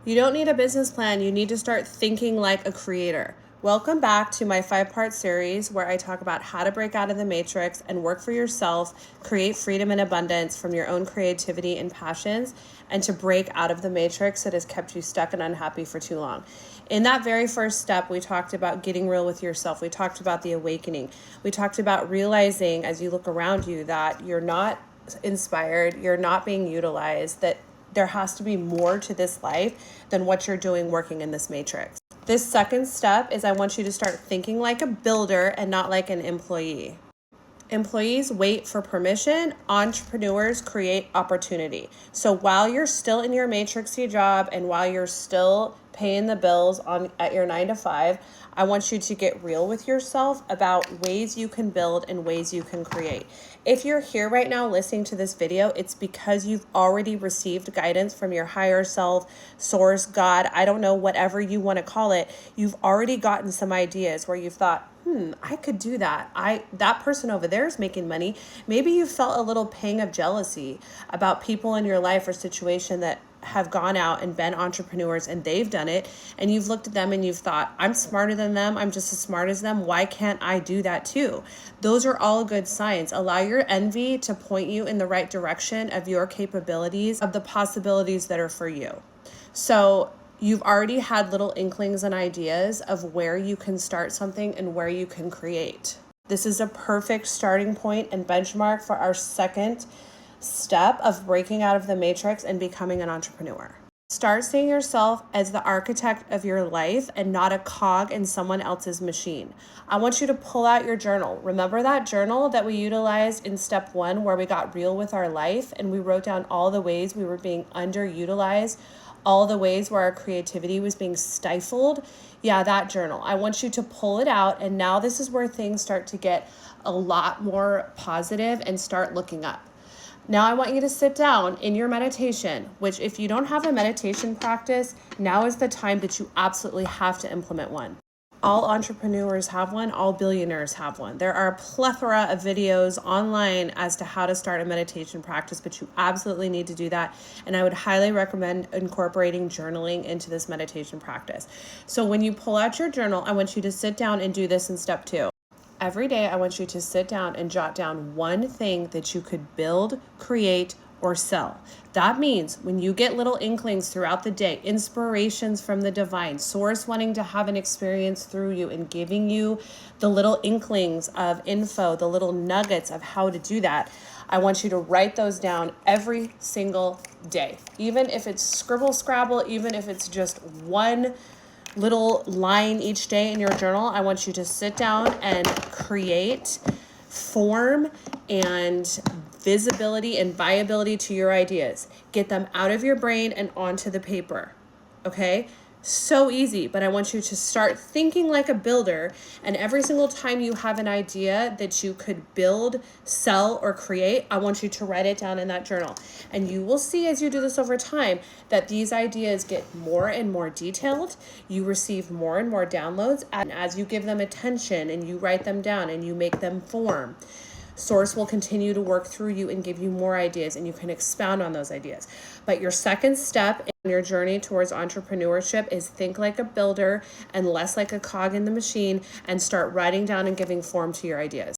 You don't need a business plan. You need to start thinking like a creator. Welcome back to my 5-part series where I talk about how to break out of the matrix and work for yourself, create freedom and abundance from your own creativity and passions, and to break out of the matrix that has kept you stuck and unhappy for too long. In that very first step, we talked about getting real with yourself. We talked about the awakening. We talked about realizing as you look around you that you're not inspired, you're not being utilized, that there has to be more to this life than what you're doing working in this matrix. This second step is I want you to start thinking like a builder and not like an employee. Employees wait for permission. Entrepreneurs create opportunity. So while you're still in your matrixy job and while you're still paying the bills at your 9 to 5, I want you to get real with yourself about ways you can build and ways you can create. If you're here right now listening to this video, it's because you've already received guidance from your higher self, source, God, I don't know, whatever you want to call it. You've already gotten some ideas where you've thought, I could do that. That person over there is making money. Maybe you felt a little pang of jealousy about people in your life or situation that have gone out and been entrepreneurs and they've done it. And you've looked at them and you've thought, I'm smarter than them. I'm just as smart as them. Why can't I do that too? Those are all good signs. Allow your envy to point you in the right direction of your capabilities, of the possibilities that are for you. So you've already had little inklings and ideas of where you can start something and where you can create. This is a perfect starting point and benchmark for our second step of breaking out of the matrix and becoming an entrepreneur. Start seeing yourself as the architect of your life and not a cog in someone else's machine. I want you to pull out your journal. Remember that journal that we utilized in step 1 where we got real with our life and we wrote down all the ways we were being underutilized, all the ways where our creativity was being stifled? Yeah, that journal. I want you to pull it out, and now this is where things start to get a lot more positive and start looking up. Now I want you to sit down in your meditation, which if you don't have a meditation practice, now is the time that you absolutely have to implement one. All entrepreneurs have one, all billionaires have one. There are a plethora of videos online as to how to start a meditation practice, but you absolutely need to do that. And I would highly recommend incorporating journaling into this meditation practice. So when you pull out your journal, I want you to sit down and do this in step 2. Every day, I want you to sit down and jot down one thing that you could build, create, or sell. That means when you get little inklings throughout the day, inspirations from the divine, source wanting to have an experience through you and giving you the little inklings of info, the little nuggets of how to do that, I want you to write those down every single day. Even if it's scribble scrabble, even if it's just one little line each day in your journal, I want you to sit down and create form and visibility and viability to your ideas. Get them out of your brain and onto the paper. Okay? So easy, but I want you to start thinking like a builder, and every single time you have an idea that you could build, sell, or create, I want you to write it down in that journal. And you will see as you do this over time that these ideas get more and more detailed. You receive more and more downloads, and as you give them attention and you write them down and you make them form, Source will continue to work through you and give you more ideas, and you can expound on those ideas. But your second step in your journey towards entrepreneurship is think like a builder and less like a cog in the machine, and start writing down and giving form to your ideas.